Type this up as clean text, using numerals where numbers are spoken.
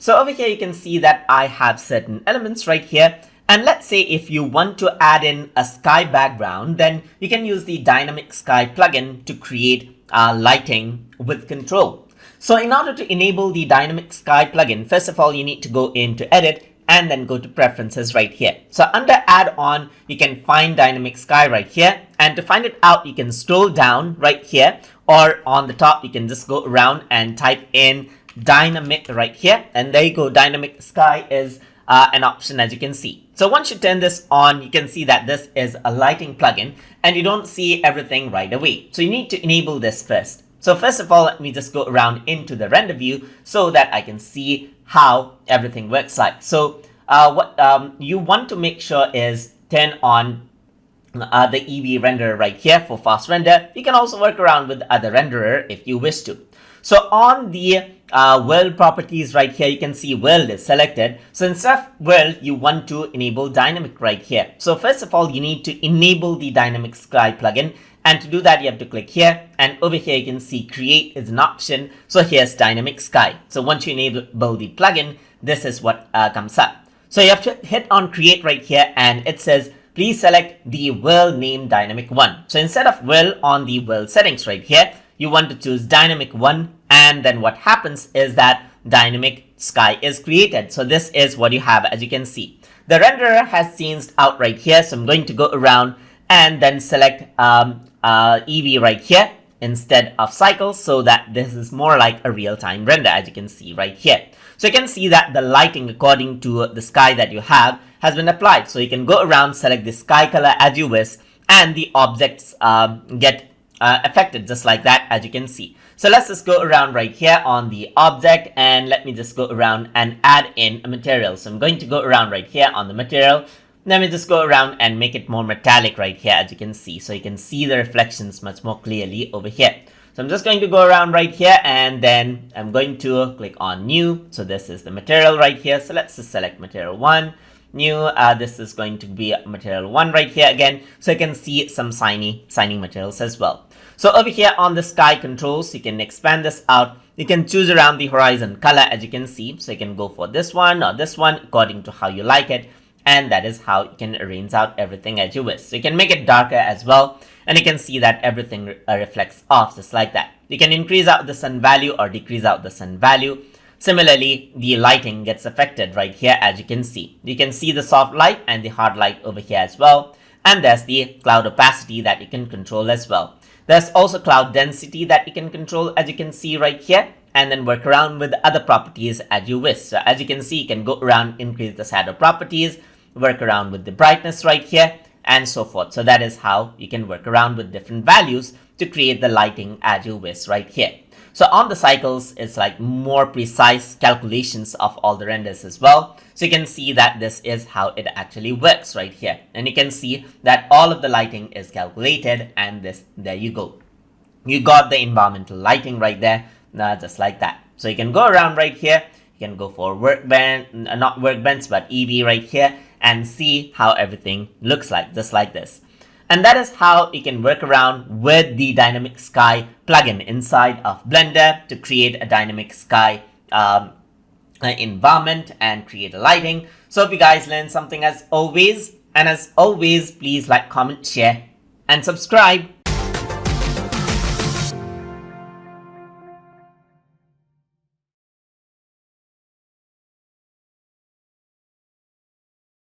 So over here, you can see that I have certain elements right here. And let's say if you want to add in a sky background, then you can use the Dynamic Sky plugin to create lighting with control. So in order to enable the Dynamic Sky plugin, first of all, you need to go into Edit and then go to Preferences right here. So under Add-on, you can find Dynamic Sky right here. And to find it out, you can scroll down right here, or on the top, you can just go around and type in Dynamic right here. And there you go. Dynamic Sky is an option, as you can see. So once you turn this on, you can see that this is a lighting plugin and you don't see everything right away. So you need to enable this first. So first of all, let me just go around into the render view so that I can see how everything works like. So what you want to make sure is turn on the Eevee renderer right here for fast render. You can also work around with other renderer if you wish to. So on the world properties right here, you can see world is selected. So instead of world, you want to enable dynamic right here. So first of all, you need to enable the Dynamic Sky plugin. And to do that, you have to click here, and over here you can see create is an option. So here's Dynamic Sky. So once you enable the plugin, this is what comes up. So you have to hit on create right here, and it says please select the world name Dynamic 1. So instead of world on the world settings right here, you want to choose Dynamic 1, and then what happens is that Dynamic Sky is created. So this is what you have, as you can see. The renderer has changed out right here, so I'm going to go around and then select Eevee right here instead of cycles, so that this is more like a real-time render, as you can see right here. So you can see that the lighting according to the sky that you have has been applied. So you can go around, select the sky color as you wish, and the objects get affected just like that, as you can see. So let's just go around right here on the object, and let me just go around and add in a material. So I'm going to go around right here on the material. Let me just go around and make it more metallic right here, as you can see. So you can see the reflections much more clearly over here. So I'm just going to go around right here, and then I'm going to click on new. So this is the material right here. So let's just select material 1, new. This is going to be material 1 right here again. So you can see some signing materials as well. So over here on the sky controls, you can expand this out. You can choose around the horizon color, as you can see. So you can go for this one or this one according to how you like it. And that is how you can arrange out everything as you wish. So you can make it darker as well. And you can see that everything reflects off just like that. You can increase out the sun value or decrease out the sun value. Similarly, the lighting gets affected right here, as you can see. You can see the soft light and the hard light over here as well. And there's the cloud opacity that you can control as well. There's also cloud density that you can control, as you can see right here. And then work around with other properties as you wish. So as you can see, you can go around, increase the shadow properties, work around with the brightness right here, and so forth. So that is how you can work around with different values to create the lighting as you wish right here. So on the cycles, it's like more precise calculations of all the renders as well. So you can see that this is how it actually works right here. And you can see that all of the lighting is calculated, and there you go. You got the environmental lighting right there, just like that. So you can go around right here. You can go for workbench, not workbench, but Eevee right here, and see how everything looks like, just like this. And that is how you can work around with the Dynamic Sky plugin inside of Blender to create a Dynamic Sky environment and create a lighting. So if you guys learned something as always, and as always, please like, comment, share, and subscribe.